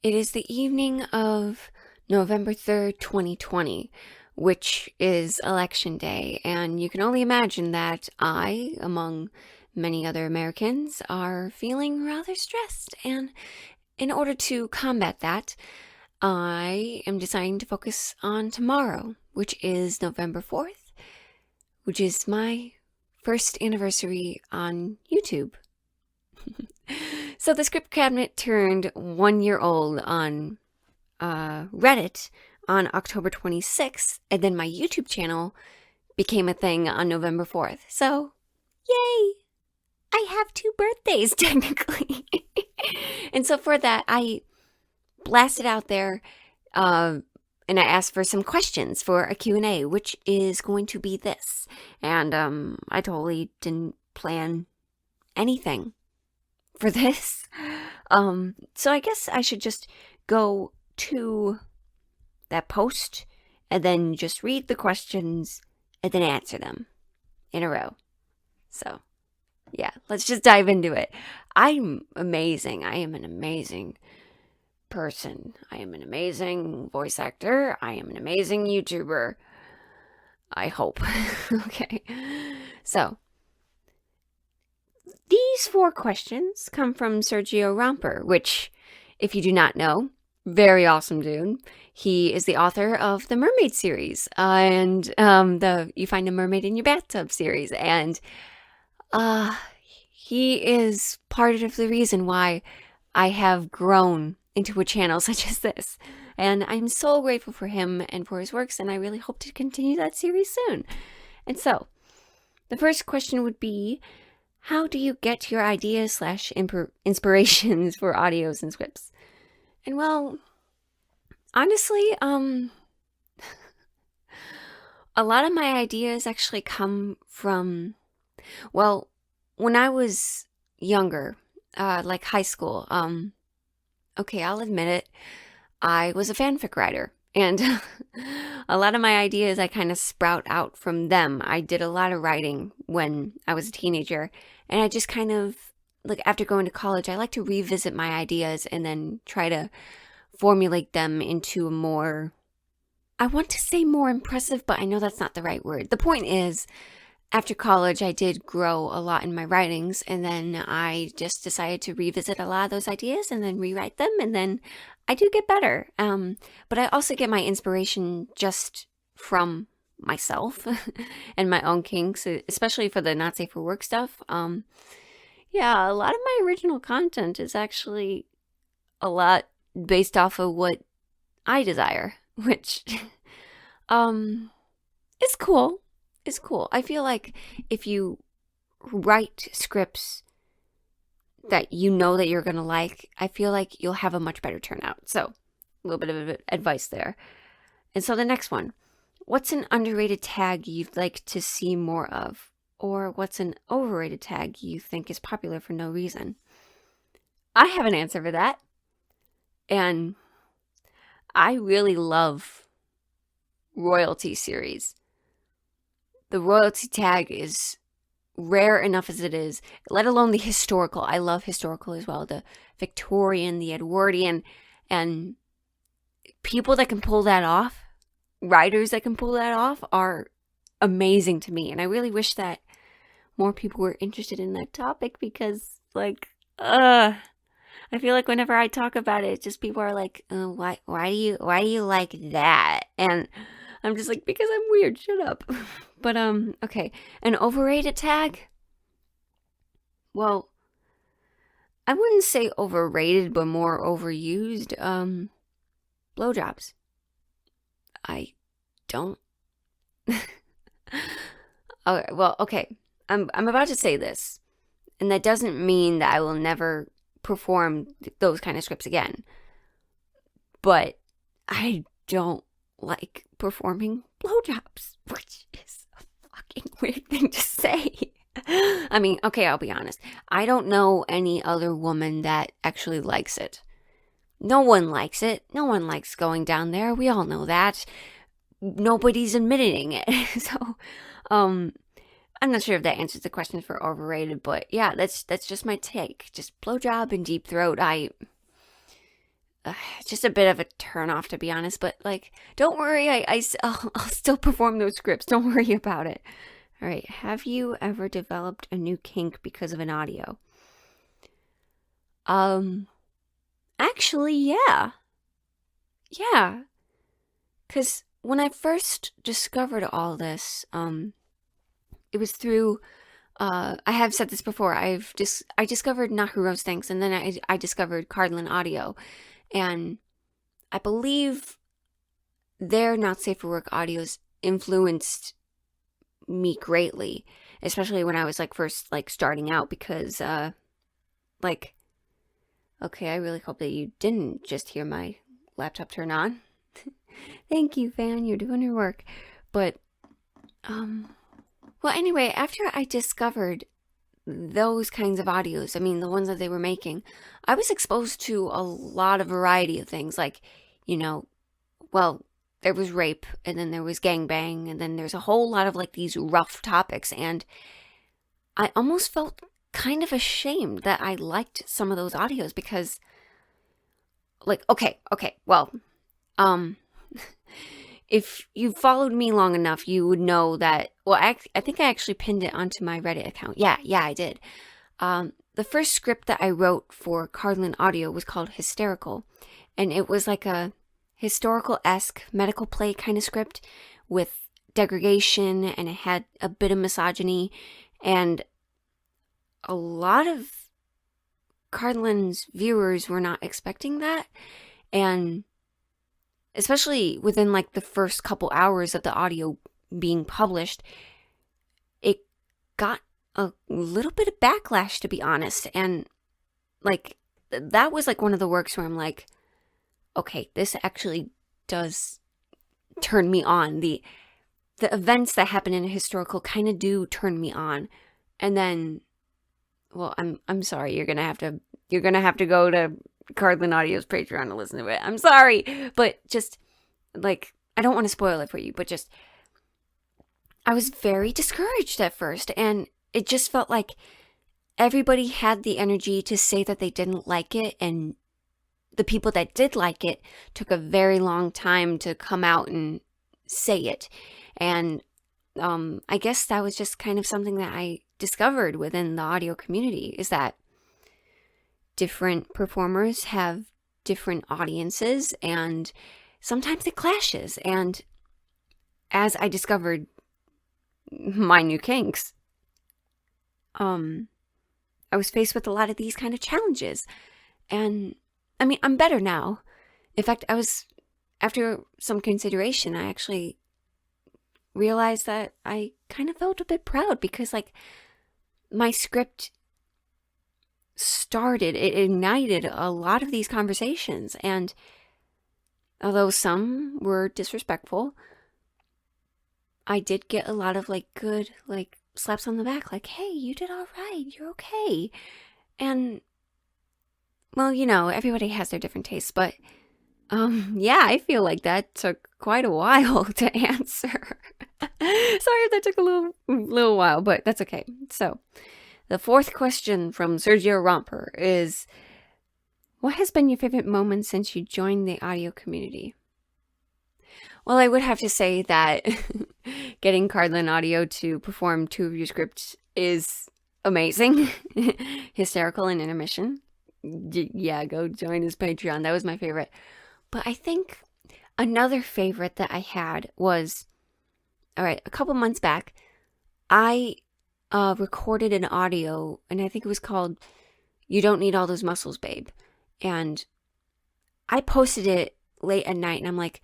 It is the evening of November 3rd, 2020, which is Election Day, and you can only imagine that I, among many other Americans, are feeling rather stressed. And in order to combat that, I am deciding to focus on tomorrow, which is November 4th, which is my first anniversary on YouTube. So the Script Cabinet turned 1 year old on Reddit on October 26th, and then my YouTube channel became a thing on November 4th. So, yay! I have two birthdays, technically. And so for that, I blasted out there and I asked for some questions for a Q&A, which is going to be this. And I totally didn't plan anything for this. So I guess I should just go to that post and then just read the questions and then answer them in a row. So, yeah, let's just dive into it. I'm amazing. I am an amazing person. I am an amazing voice actor. I am an amazing YouTuber. I hope. Okay. So, these 4 questions come from Sergio Romper, which, if you do not know, very awesome dude. He is the author of the Mermaid series and the You Find a Mermaid in Your Bathtub series. And he is part of the reason why I have grown into a channel such as this. And I'm so grateful for him and for his works, and I really hope to continue that series soon. And so, the first question would be, how do you get your ideas / inspirations for audios and scripts? And well, honestly, a lot of my ideas actually come from, well, when I was younger, like high school, okay, I'll admit it, I was a fanfic writer. And a lot of my ideas, I kind of sprout out from them. I did a lot of writing when I was a teenager. And I just kind of, like after going to college, I like to revisit my ideas and then try to formulate them into a more, I want to say more impressive, but I know that's not the right word. The point is, after college, I did grow a lot in my writings, and then I just decided to revisit a lot of those ideas and then rewrite them, and then I do get better. But I also get my inspiration just from myself and my own kinks, especially for the not safe for work stuff. Yeah, a lot of my original content is actually a lot based off of what I desire, which is cool. It's cool. I feel like if you write scripts that you know that you're going to like, I feel like you'll have a much better turnout. So, a little bit of advice there. And so the next one, what's an underrated tag you'd like to see more of? Or what's an overrated tag you think is popular for no reason? I have an answer for that. And I really love royalty series. The royalty tag is rare enough as it is, let alone the historical. I love historical as well. The Victorian, the Edwardian, and people that can pull that off, writers that can pull that off are amazing to me. And I really wish that more people were interested in that topic because, like, I feel like whenever I talk about it, just people are like, why do you like that? And I'm just like, because I'm weird, shut up. But, okay, an overrated tag? Well, I wouldn't say overrated, but more overused, blowjobs. I don't. Okay, well, okay, I'm about to say this, and that doesn't mean that I will never perform those kind of scripts again. But I don't like performing blowjobs, which is a fucking weird thing to say. I mean, okay, I'll be honest. I don't know any other woman that actually likes it. No one likes it. No one likes going down there. We all know that. Nobody's admitting it. So, I'm not sure if that answers the question for overrated, but yeah, that's just my take. Just blowjob and deep throat. just a bit of a turnoff, to be honest. But like, don't worry, I'll still perform those scripts. Don't worry about it. All right. Have you ever developed a new kink because of an audio? Actually, yeah. Yeah. Because when I first discovered all this, it was through, I have said this before, I discovered Nahuro's Thanks, and then I discovered Cardland Audio, and I believe their Not Safe for Work audios influenced me greatly, especially when I was like first like starting out, because like, okay, I really hope that you didn't just hear my laptop turn on. Thank you, fan, you're doing your work. But well, anyway, after I discovered those kinds of audios, I mean the ones that they were making, I was exposed to a lot of variety of things, like, well, there was rape, and then there was gangbang, and then there's a whole lot of like these rough topics, and I almost felt kind of ashamed that I liked some of those audios, because like, okay, well, if you followed me long enough, you would know that, well, I think I actually pinned it onto my Reddit account. Yeah, I did. The first script that I wrote for Cardland Audio was called Hysterical, and it was like a historical-esque medical play kind of script with degradation, and it had a bit of misogyny, and a lot of Cardland's viewers were not expecting that, and especially within like the first couple hours of the audio being published, it got a little bit of backlash, to be honest. And like, that was like one of the works where I'm like, okay, this actually does turn me on. The events that happen in a historical kind of do turn me on. And then, well, I'm sorry, you're gonna have to go to Cardland Audio's Patreon to listen to it. I'm sorry, but just like, I don't want to spoil it for you, but just, I was very discouraged at first, and it just felt like everybody had the energy to say that they didn't like it, and the people that did like it took a very long time to come out and say it. And I guess that was just kind of something that I discovered within the audio community, is that different performers have different audiences, and sometimes it clashes. And as I discovered my new kinks, I was faced with a lot of these kind of challenges. And I mean, I'm better now. In fact, after some consideration, I actually realized that I kind of felt a bit proud, because like, my script it ignited a lot of these conversations, and although some were disrespectful, I did get a lot of like good like slaps on the back, like, hey, you did all right, you're okay. And well, everybody has their different tastes, but yeah, I feel like that took quite a while to answer. Sorry if that took a little while, but that's okay. So the fourth question from Sergio Romper is, what has been your favorite moment since you joined the audio community? Well, I would have to say that getting Cardland Audio to perform 2 of your scripts is amazing. Hysterical and Intermission. Yeah, go join his Patreon. That was my favorite. But I think another favorite that I had was, all right, a couple months back, I recorded an audio, and I think it was called You Don't Need All Those Muscles, Babe. And I posted it late at night, and I'm like,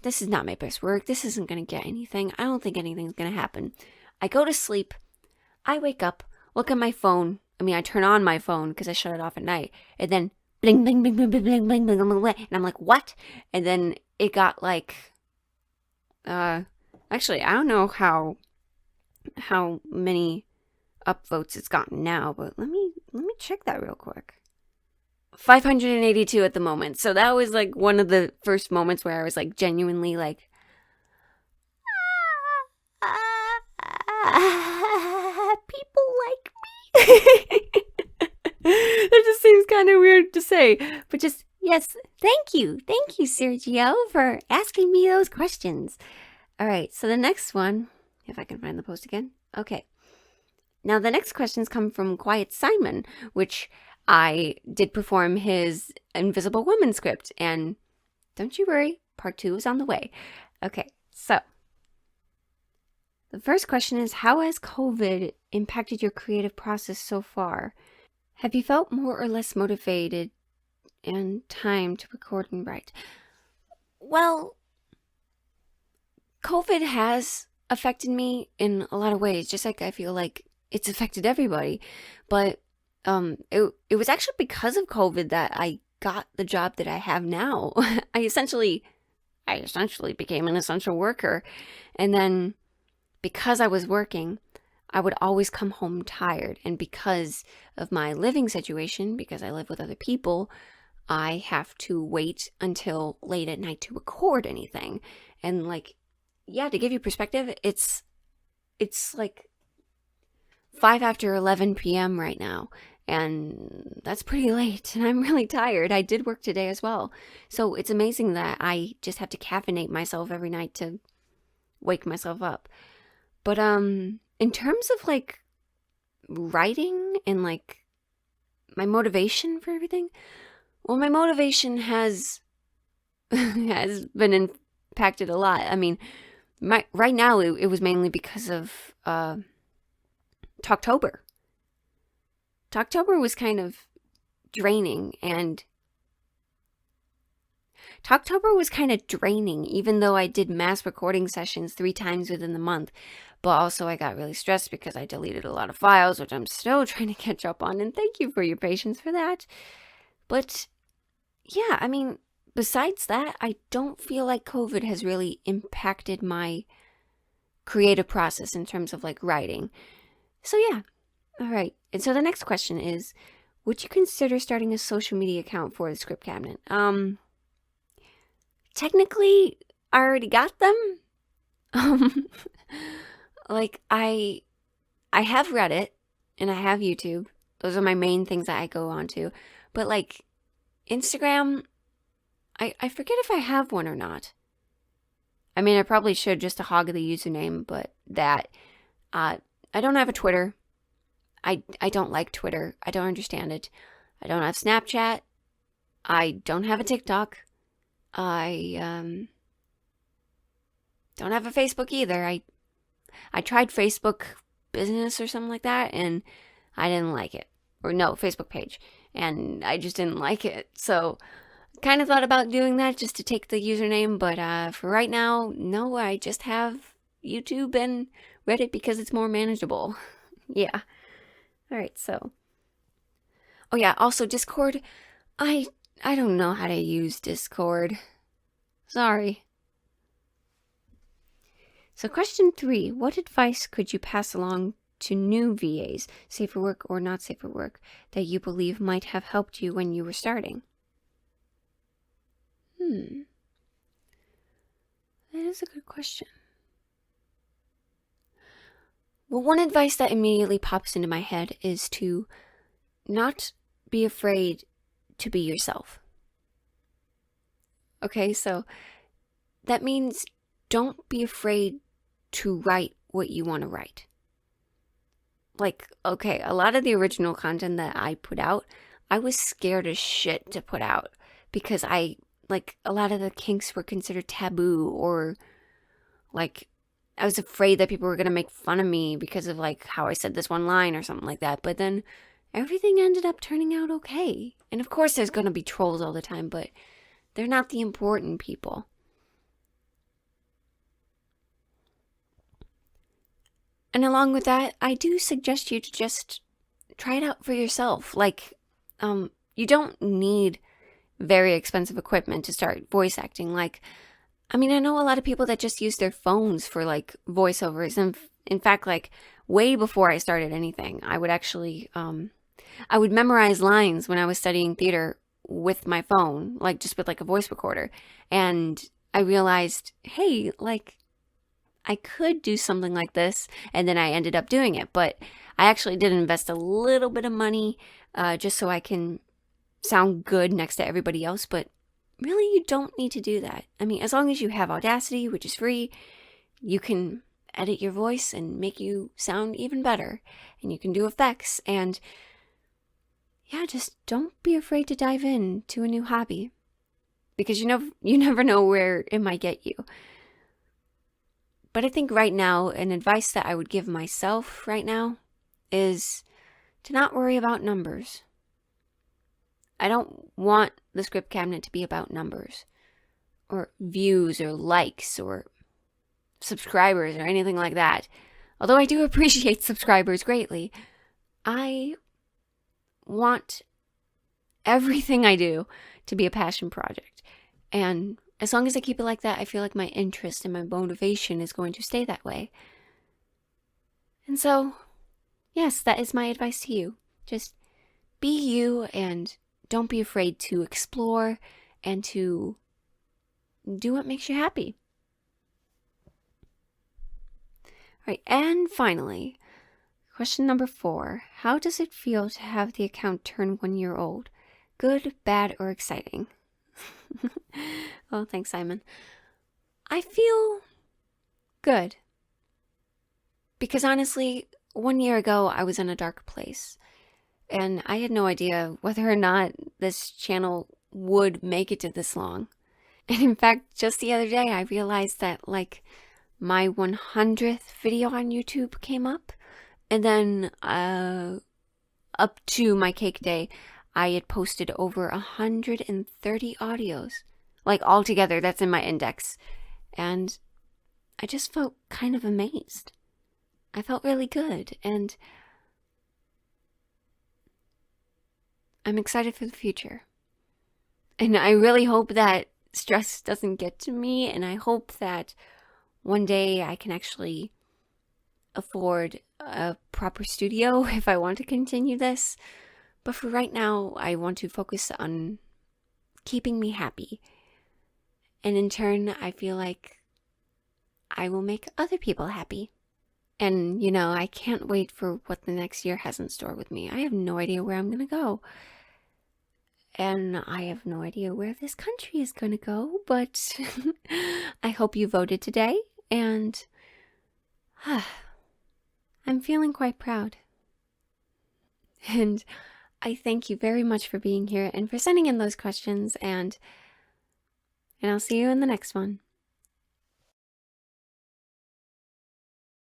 this is not my best work. This isn't going to get anything. I don't think anything's going to happen. I go to sleep. I wake up, look at my phone. I mean, I turn on my phone because I shut it off at night. And then bling, bling, bling, bling, bling, bling, bling, bling, bling, bling. And I'm like, what? And then it got like, actually, I don't know how many upvotes it's gotten now, but let me check that real quick. 582 at the moment. So that was like one of the first moments where I was like genuinely like, people like me. That just seems kind of weird to say, but just Yes, thank you. Thank you, Sergio, for asking me those questions. All right, so the next one, if I can find the post again. Okay. Now, the next questions come from Quiet Simon, which I did perform his Invisible Woman script, and don't you worry, part 2 is on the way. Okay, so the first question is, how has COVID impacted your creative process so far? Have you felt more or less motivated and time to record and write? Well, COVID has affected me in a lot of ways, just like I feel like it's affected everybody. But it was actually because of COVID that I got the job that I have now. I essentially became an essential worker. And then because I was working, I would always come home tired. And because of my living situation, because I live with other people, I have to wait until late at night to record anything. And like, yeah, to give you perspective, it's like 5 after 11 p.m. right now. And that's pretty late, and I'm really tired. I did work today as well. So it's amazing that I just have to caffeinate myself every night to wake myself up. But in terms of like writing and like my motivation for everything, well, my motivation has has been impacted a lot. I mean, right now it was mainly because of Talktober. Talktober was kind of draining, and Talktober was kind of draining, even though I did mass recording sessions 3 times within the month. But also I got really stressed because I deleted a lot of files, which I'm still trying to catch up on, and thank you for your patience for that. But yeah, I mean, besides that, I don't feel like COVID has really impacted my creative process in terms of like writing. So yeah. All right. And so the next question is, would you consider starting a social media account for the Script Cabinet? Technically, I already got them. Like I have Reddit and I have YouTube. Those are my main things that I go on to. But like Instagram, I forget if I have one or not. I mean, I probably should just to hog the username, but that I don't have a Twitter. I don't like Twitter. I don't understand it. I don't have Snapchat. I don't have a TikTok. I don't have a Facebook either. I tried Facebook business or something like that, and I didn't like it. Or no, Facebook page. And I just didn't like it. So kind of thought about doing that just to take the username, but for right now, no, I just have YouTube and Reddit because it's more manageable. Yeah. All right, so. Oh yeah, also Discord. I don't know how to use Discord. Sorry. So question 3, what advice could you pass along to new VAs, safe for work or not safe for work, that you believe might have helped you when you were starting? That is a good question. Well, one advice that immediately pops into my head is to not be afraid to be yourself. Okay, so that means don't be afraid to write what you want to write. Like, okay, a lot of the original content that I put out, I was scared as shit to put out because a lot of the kinks were considered taboo, or like I was afraid that people were going to make fun of me because of like how I said this one line or something like that. But then everything ended up turning out okay. And of course there's going to be trolls all the time, but they're not the important people. And along with that, I do suggest you to just try it out for yourself. Like, you don't need very expensive equipment to start voice acting. Like, I mean, I know a lot of people that just use their phones for like voiceovers. And in fact, like way before I started anything, I would actually, I would memorize lines when I was studying theater with my phone, like just with like a voice recorder. And I realized, hey, like I could do something like this. And then I ended up doing it. But I actually did invest a little bit of money just so I can sound good next to everybody else, but really you don't need to do that. I mean, as long as you have Audacity, which is free, you can edit your voice and make you sound even better. And you can do effects. And yeah, just don't be afraid to dive in to a new hobby, because you never know where it might get you. But I think right now, an advice that I would give myself right now is to not worry about numbers. I don't want the script cabinet to be about numbers or views or likes or subscribers or anything like that. Although I do appreciate subscribers greatly, I want everything I do to be a passion project. And as long as I keep it like that, I feel like my interest and my motivation is going to stay that way. And so, yes, that is my advice to you. Just be you and don't be afraid to explore and to do what makes you happy. All right, and finally, question number 4. How does it feel to have the account turn 1 year old? Good, bad, or exciting? Well, thanks, Simon. I feel good. Because honestly, 1 year ago, I was in a dark place. And I had no idea whether or not this channel would make it to this long. And in fact, just the other day, I realized that my 100th video on YouTube came up. And then up to my cake day, I had posted over 130 audios. All together, that's in my index. And I just felt kind of amazed. I felt really good. And I'm excited for the future. And I really hope that stress doesn't get to me. And I hope that one day I can actually afford a proper studio if I want to continue this. But for right now, I want to focus on keeping me happy. And in turn, I feel like I will make other people happy. And, I can't wait for what the next year has in store with me. I have no idea where I'm going to go. And I have no idea where this country is going to go. But I hope you voted today. And I'm feeling quite proud. And I thank you very much for being here and for sending in those questions. And I'll see you in the next one.